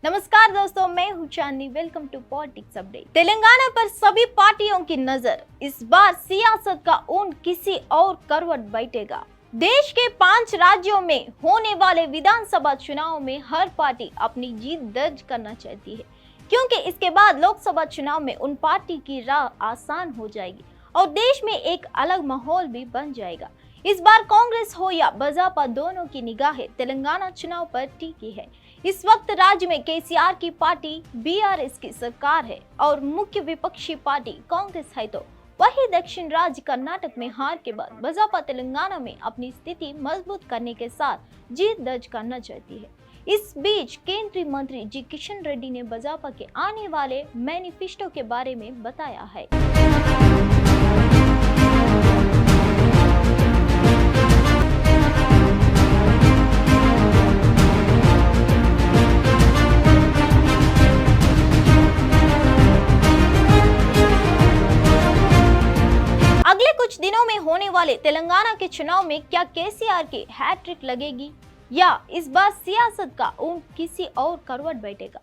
नमस्कार दोस्तों, मैं हूं Chandni. Welcome to politics update. Telangana पर सभी पार्टियों की नजर। इस बार सियासत का ऊंट किसी और करवट बैठेगा। देश के 5 राज्यों में होने वाले विधानसभा चुनाव में हर पार्टी अपनी जीत दर्ज करना चाहती है, क्योंकि इसके बाद लोकसभा चुनाव में उन पार्टी की राह आसान हो जाएगी और देश में एक अलग माहौल भी बन जाएगा। इस बार कांग्रेस हो या भाजपा, दोनों की निगाहें तेलंगाना चुनाव पर टिकी है। इस वक्त राज्य में केसीआर की पार्टी बीआरएस की सरकार है और मुख्य विपक्षी पार्टी कांग्रेस है, तो वही दक्षिण राज्य कर्नाटक में हार के बाद भाजपा तेलंगाना में अपनी स्थिति मजबूत करने के साथ जीत दर्ज करना चाहती है। इस बीच केंद्रीय मंत्री जी किशन रेड्डी ने भाजपा के आने वाले मैनिफेस्टो के बारे में बताया है। अगले कुछ दिनों में होने वाले तेलंगाना के चुनाव में क्या केसीआर की हैट्रिक लगेगी या इस बार सियासत का ऊंट किसी और करवट बैठेगा?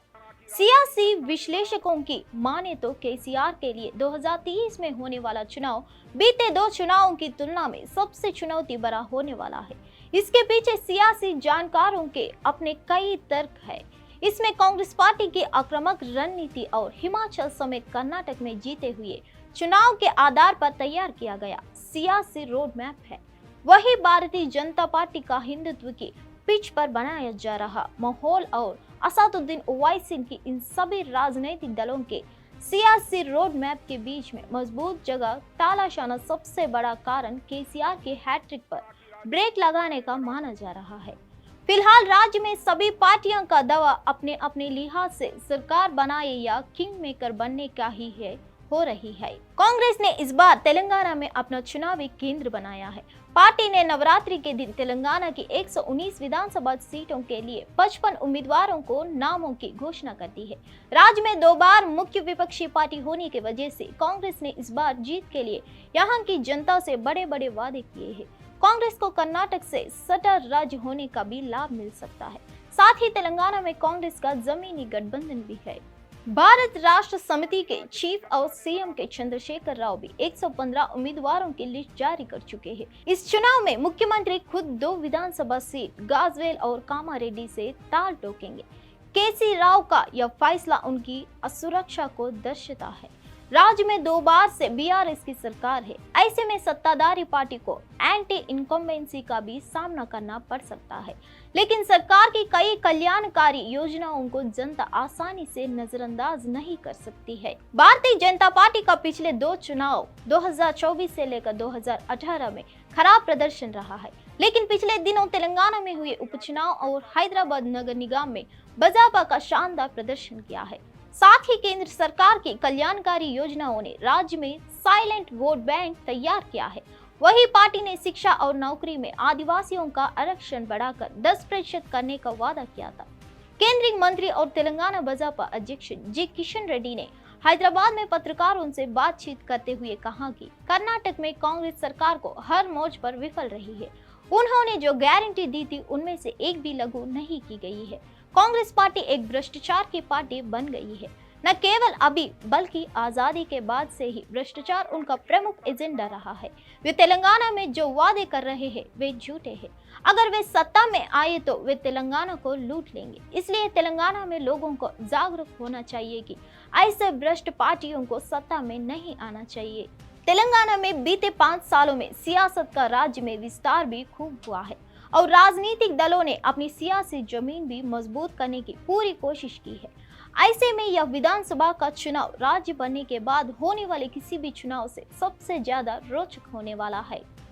सियासी विश्लेषकों की माने तो केसीआर के लिए 2023 में होने वाला चुनाव बीते 2 चुनावों की तुलना में सबसे चुनौती भरा होने वाला है। इसके पीछे सियासी जानकारों के अपने कई तर्क है। इसमें कांग्रेस पार्टी की आक्रामक रणनीति और हिमाचल समेत कर्नाटक में जीते हुए चुनाव के आधार पर तैयार किया गया सियासी रोड मैप है। वही भारतीय जनता पार्टी का हिंदुत्व की पिच पर बनाया जा रहा माहौल और असदुद्दीन ओवैसी की इन सभी राजनीतिक दलों के सियासी रोड मैप के बीच में मजबूत जगह तलाशना सबसे बड़ा कारण केसीआर की हैट्रिक पर ब्रेक लगाने का माना जा रहा है। फिलहाल राज्य में सभी पार्टियों का दावा अपने अपने लिहाज से सरकार बनाए या किंग मेकर बनने का ही हो रही है। कांग्रेस ने इस बार तेलंगाना में अपना चुनावी केंद्र बनाया है। पार्टी ने नवरात्रि के दिन तेलंगाना की 119 विधानसभा सीटों के लिए 55 उम्मीदवारों को नामों की घोषणा कर दी है। राज्य में 2 बार मुख्य विपक्षी पार्टी होने की वजह से कांग्रेस ने इस बार जीत के लिए यहाँ की जनता से बड़े बड़े वादे किए हैं। कांग्रेस को कर्नाटक से सटा राज्य होने का भी लाभ मिल सकता है। साथ ही तेलंगाना में कांग्रेस का जमीनी गठबंधन भी है। भारत राष्ट्र समिति के चीफ और सीएम के चंद्रशेखर राव भी 115 उम्मीदवारों की लिस्ट जारी कर चुके हैं। इस चुनाव में मुख्यमंत्री खुद 2 विधानसभा सीट गाजवेल और कामारेड्डी से ताल ठोकेंगे। केसी राव का यह फैसला उनकी असुरक्षा को दर्शाता है। राज्य में 2 बार से बीआरएस की सरकार है। ऐसे में सत्ताधारी पार्टी को एंटी इनकम्बेंसी का भी सामना करना पड़ सकता है। लेकिन सरकार की कई कल्याणकारी योजनाओं को जनता आसानी से नजरअंदाज नहीं कर सकती है। भारतीय जनता पार्टी का पिछले 2 चुनाव 2024 से लेकर 2018 में खराब प्रदर्शन रहा है, लेकिन पिछले दिनों तेलंगाना में हुए उपचुनाव और हैदराबाद नगर निगम में भाजपा का शानदार प्रदर्शन किया है। साथ ही केंद्र सरकार की कल्याणकारी योजनाओं ने राज्य में साइलेंट वोट बैंक तैयार किया है। वही पार्टी ने शिक्षा और नौकरी में आदिवासियों का आरक्षण बढ़ाकर 10% करने का वादा किया था। केंद्रीय मंत्री और तेलंगाना भाजपा अध्यक्ष जी किशन रेड्डी ने हैदराबाद में पत्रकारों से बातचीत करते हुए कहा कि कर्नाटक में कांग्रेस सरकार को हर मोर्च पर विफल रही है। उन्होंने जो गारंटी दी थी उनमें से एक भी लागू नहीं की गई है। कांग्रेस पार्टी एक भ्रष्टाचार की पार्टी बन गई है। न केवल अभी बल्कि आजादी के बाद से ही भ्रष्टाचार उनका प्रमुख एजेंडा रहा है। वे तेलंगाना में जो वादे कर रहे हैं वे झूठे हैं। अगर वे सत्ता में आए तो वे तेलंगाना को लूट लेंगे। इसलिए तेलंगाना में लोगों को जागरूक होना चाहिए कि ऐसे भ्रष्ट पार्टियों को सत्ता में नहीं आना चाहिए। तेलंगाना में बीते 5 सालों में सियासत का राज्य में विस्तार भी खूब हुआ है और राजनीतिक दलों ने अपनी सियासी जमीन भी मजबूत करने की पूरी कोशिश की है। ऐसे में यह विधानसभा का चुनाव राज्य बनने के बाद होने वाले किसी भी चुनाव से सबसे ज्यादा रोचक होने वाला है।